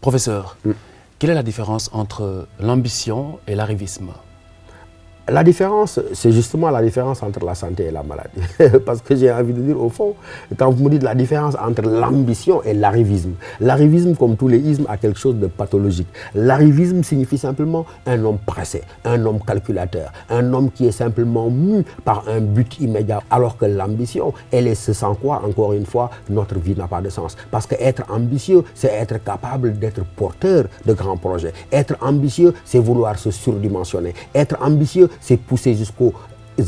Professeur, quelle est la différence entre l'ambition et l'arrivisme? La différence, c'est justement la différence entre la santé et la maladie. Parce que j'ai envie de dire, au fond, quand vous me dites la différence entre l'ambition et l'arrivisme, l'arrivisme, comme tous les ismes, a quelque chose de pathologique. L'arrivisme signifie simplement un homme pressé, un homme calculateur, un homme qui est simplement mu par un but immédiat. Alors que l'ambition, elle est ce sans quoi, encore une fois, notre vie n'a pas de sens. Parce qu'être ambitieux, c'est être capable d'être porteur de grands projets. Être ambitieux, c'est vouloir se surdimensionner. Être ambitieux, c'est pousser jusqu'aux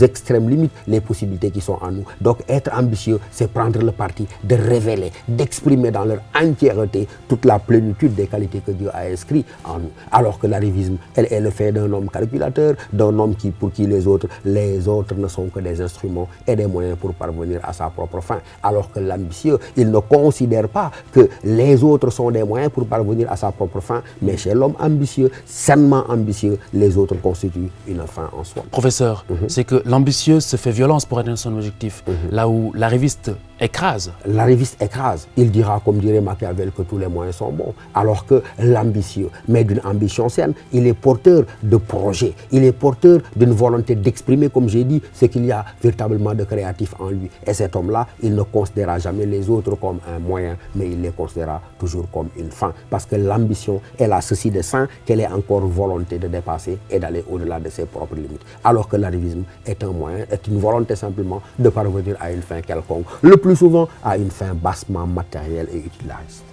extrêmes limites les possibilités qui sont en nous. Donc être ambitieux, c'est prendre le parti de révéler, d'exprimer dans leur entièreté toute la plénitude des qualités que Dieu a inscrites en nous. Alors que l'arrivisme, elle est le fait d'un homme calculateur, d'un homme pour qui les autres ne sont que des instruments et des moyens pour parvenir à sa propre fin. Alors que l'ambitieux, il ne considère pas que les autres sont des moyens pour parvenir à sa propre fin, mais chez l'homme ambitieux, sainement ambitieux, les autres constituent une fin en soi. Professeur, c'est que l'ambitieux se fait violence pour atteindre son objectif, là où l'arriviste écrase. L'arriviste écrase. Il dira, comme dirait Machiavel, que tous les moyens sont bons. Alors que l'ambitieux, mais d'une ambition saine, il est porteur de projets. Il est porteur d'une volonté d'exprimer, comme j'ai dit, ce qu'il y a véritablement de créatif en lui. Et cet homme-là, il ne considérera jamais les autres comme un moyen, mais il les considérera toujours comme une fin. Parce que l'ambition, elle a ceci de sain qu'elle est encore volonté de dépasser et d'aller au-delà de ses propres limites. Alors que l'arrivisme est un moyen, est une volonté simplement de parvenir à une fin quelconque. Le plus souvent à une fin bassement matérielle et utilitariste.